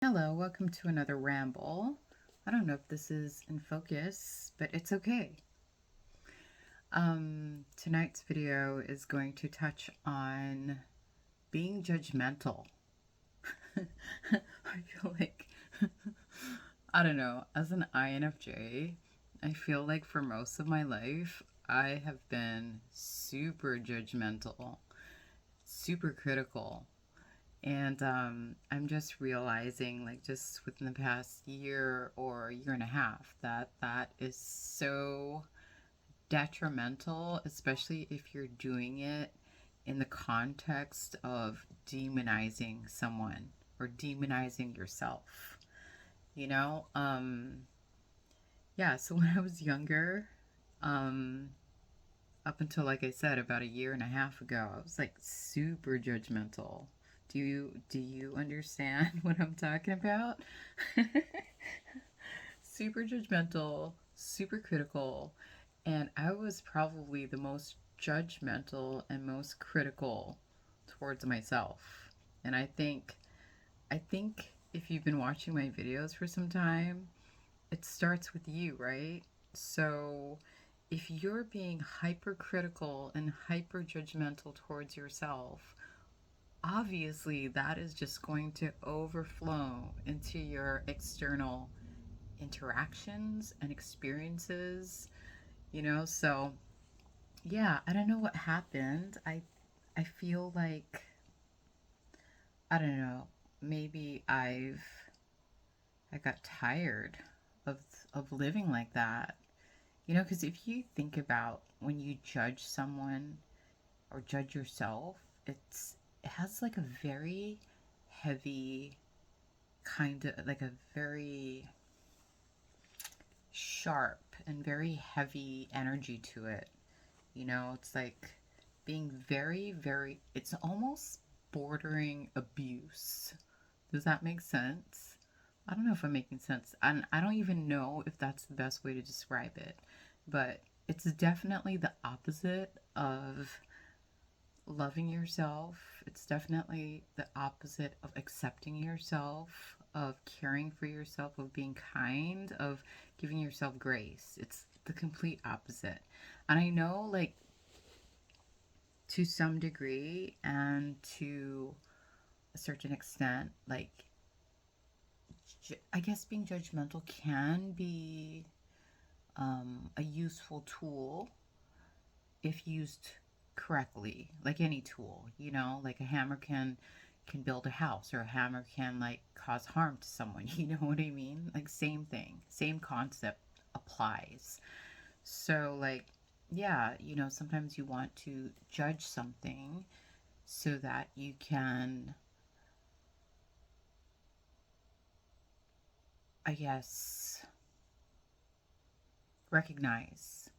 Hello, welcome to another ramble. I don't know if this is in focus, but it's okay. Tonight's video is going to touch on being judgmental. I feel like, I don't know, as an INFJ, I feel like for most of my life, I have been super judgmental, super critical. And I'm just realizing, like, just within the past year or year and a half, that that is so detrimental, especially if you're doing it in the context of demonizing someone or demonizing yourself. You know? Yeah, so when I was younger, um, up until, like I said, about a year and a half ago, I was like super judgmental. Do you understand what I'm talking about? Super judgmental, super critical, and I was probably the most judgmental and most critical towards myself. And I think if you've been watching my videos for some time, it starts with you, right? So if you're being hypercritical and hyper judgmental towards yourself, obviously that is just going to overflow into your external interactions and experiences, so yeah, I don't know what happened. I feel like, I don't know, maybe I got tired of of living like that. Because if you think about when you judge someone or judge yourself, it has like a very heavy, kind of like a very sharp and very heavy energy to it. It's like being very, very, it's almost bordering abuse. Does that make sense? I don't know if I'm making sense. And I don't even know if that's the best way to describe it. But it's definitely the opposite of loving yourself. It's definitely the opposite of accepting yourself, of caring for yourself, of being kind, of giving yourself grace. It's the complete opposite. And I know, like, to some degree and to a certain extent, like, I guess being judgmental can be a useful tool if used correctly, like any tool. Like a hammer can build a house, or a hammer can, like, cause harm to someone. You know what I mean? Like, same thing, same concept applies. So, like, yeah, sometimes you want to judge something so that you can, I guess, recognize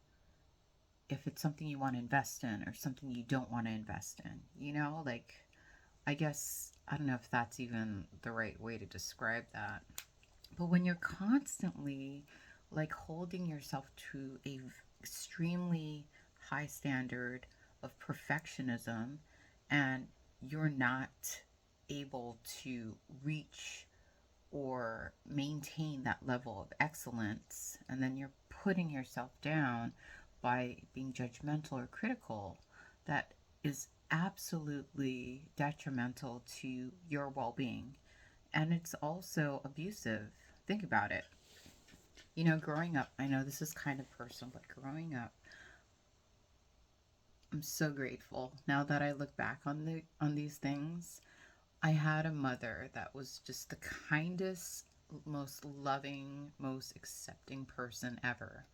if it's something you want to invest in or something you don't want to invest in. Like, I guess, I don't know if that's even the right way to describe that. But when you're constantly, like, holding yourself to a extremely high standard of perfectionism, and you're not able to reach or maintain that level of excellence, and then you're putting yourself down by being judgmental or critical, that is absolutely detrimental to your well being. And it's also abusive. Think about it. Growing up, I know this is kind of personal, but growing up, I'm so grateful now that I look back on these things. I had a mother that was just the kindest, most loving, most accepting person ever.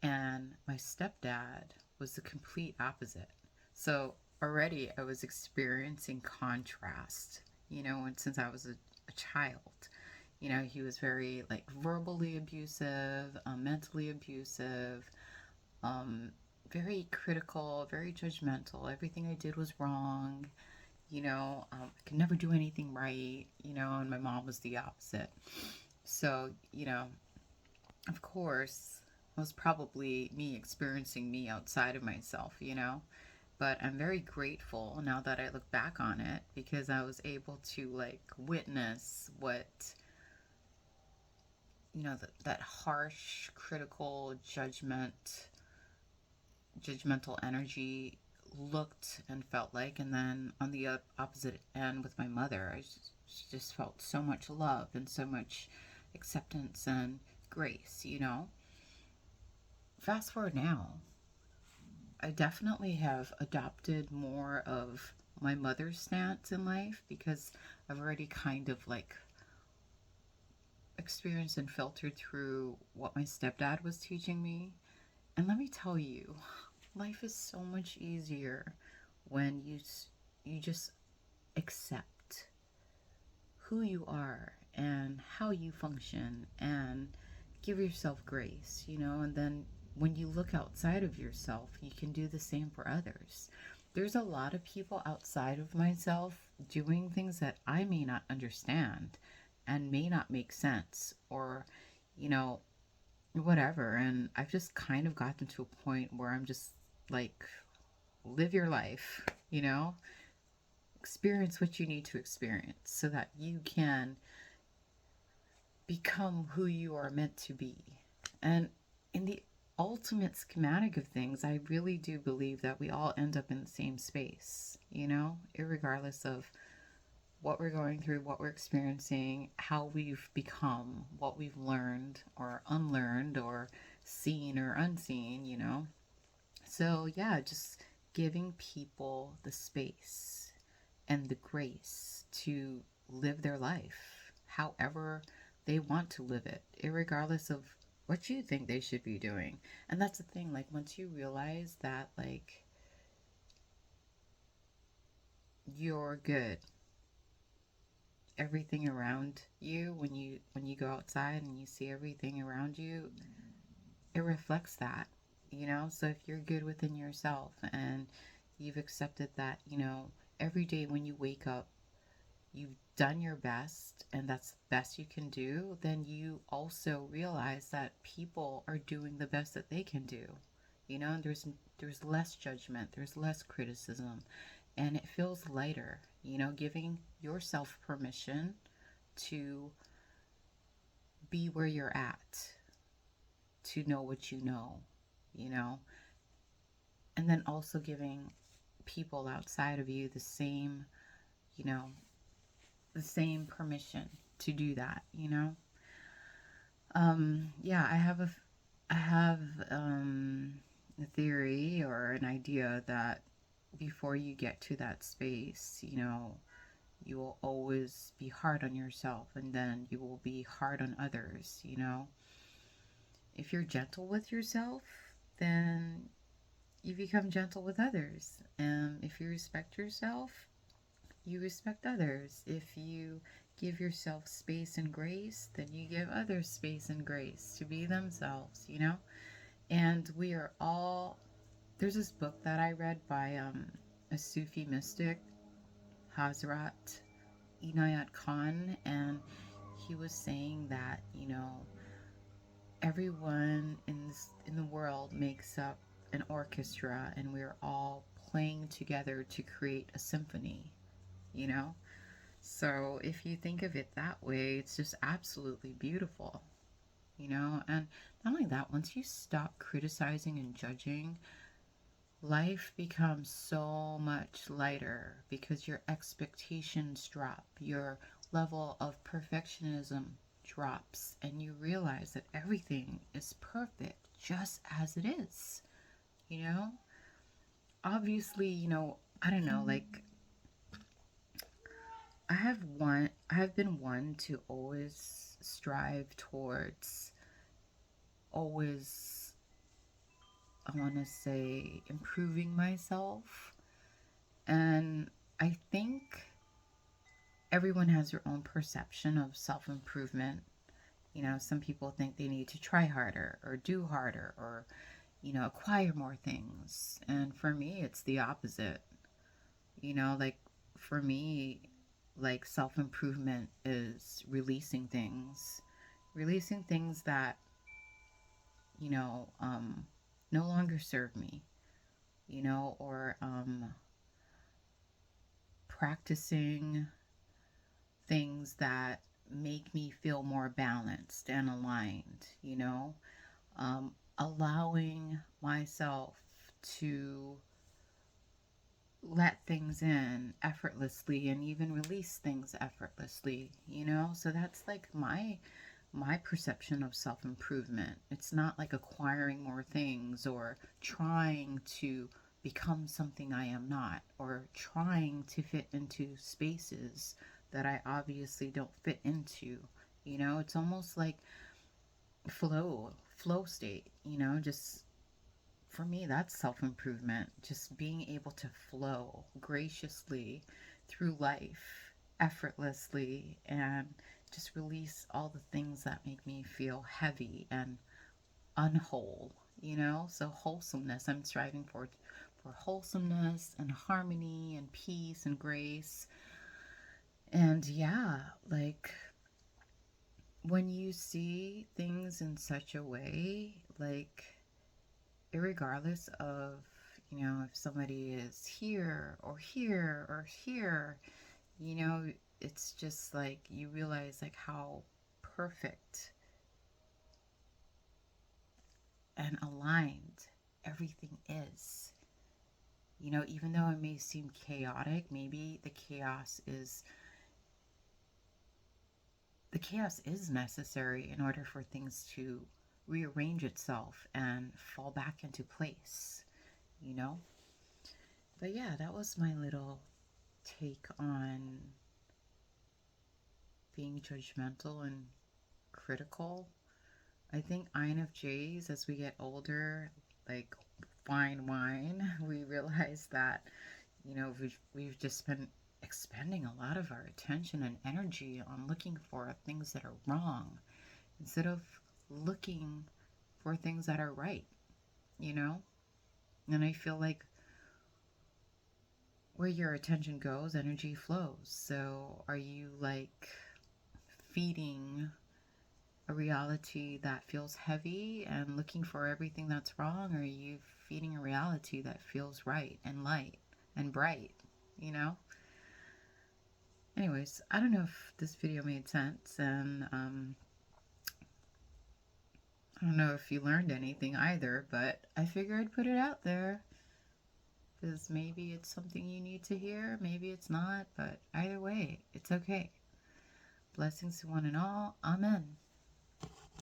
And my stepdad was the complete opposite. So already I was experiencing contrast, and since I was a child. He was very, like, verbally abusive, mentally abusive, um, very critical, very judgmental. Everything I did was wrong. I could never do anything right, and my mom was the opposite. So, of course, it was probably me experiencing me outside of myself. But I'm very grateful now that I look back on it because I was able to like witness what, that harsh, critical, judgmental energy looked and felt like. And then on the opposite end with my mother, she just felt so much love and so much acceptance and grace. Fast forward now, I definitely have adopted more of my mother's stance in life because I've already kind of like experienced and filtered through what my stepdad was teaching me. And let me tell you, life is so much easier when you just accept who you are and how you function and give yourself grace. And then when you look outside of yourself, you can do the same for others. There's a lot of people outside of myself doing things that I may not understand and may not make sense or, you know, whatever. And I've just kind of gotten to a point where I'm just like, live your life, experience what you need to experience so that you can become who you are meant to be. And in the ultimate schematic of things, I really do believe that we all end up in the same space, regardless of what we're going through, what we're experiencing, how we've become, what we've learned or unlearned or seen or unseen. So, yeah, just giving people the space and the grace to live their life however they want to live it, regardless of what you think they should be doing. And that's the thing, like, once you realize that, like, you're good, everything around you, when you go outside and you see everything around you, it reflects that. So if you're good within yourself and you've accepted that, every day when you wake up, you've done your best and that's the best you can do, then you also realize that people are doing the best that they can do. And there's less judgment, there's less criticism, and it feels lighter, giving yourself permission to be where you're at, to know what you know, and then also giving people outside of you you know, the same permission to do that. Yeah, I have a theory or an idea that before you get to that space, you will always be hard on yourself and then you will be hard on others. If you're gentle with yourself, then you become gentle with others. And if you respect yourself, you respect others. If you give yourself space and grace, then you give others space and grace to be themselves. And we are all. There's this book that I read by a Sufi mystic, Hazrat Inayat Khan, and he was saying that everyone in the world makes up an orchestra, and we're all playing together to create a symphony. So if you think of it that way, it's just absolutely beautiful. And not only that, once you stop criticizing and judging, life becomes so much lighter because your expectations drop, your level of perfectionism drops, and you realize that everything is perfect just as it is. You know, obviously, I don't know, like I have been one to always strive towards always, I want to say, improving myself. And I think everyone has their own perception of self improvement. Some people think they need to try harder or do harder or acquire more things. And for me, it's the opposite. Like for me, like self improvement is releasing things that, you know, um, no longer serve me, or practicing things that make me feel more balanced and aligned, allowing myself to let things in effortlessly and even release things effortlessly, so that's like my perception of self-improvement. It's not like acquiring more things or trying to become something I am not, or trying to fit into spaces that I obviously don't fit into. It's almost like flow state, just for me, that's self improvement. Just being able to flow graciously through life, effortlessly, and just release all the things that make me feel heavy and unwhole, So, wholesomeness, I'm striving for wholesomeness and harmony and peace and grace. And yeah, like when you see things in such a way, like irregardless of if somebody is here or here or here, you know it's just like you realize like how perfect and aligned everything is. Even though it may seem chaotic, maybe the chaos is necessary in order for things to rearrange itself and fall back into place, you know but yeah, that was my little take on being judgmental and critical. I think INFJs, as we get older, like fine wine, we realize that, we've just been expending a lot of our attention and energy on looking for things that are wrong instead of looking for things that are right, you know? And I feel like where your attention goes, energy flows. So are you like feeding a reality that feels heavy and looking for everything that's wrong, or are you feeding a reality that feels right and light and bright, you know? Anyways, I don't know if this video made sense, and I don't know if you learned anything either, but I figured I'd put it out there because maybe it's something you need to hear, maybe it's not, but either way, it's okay. Blessings to one and all. Amen.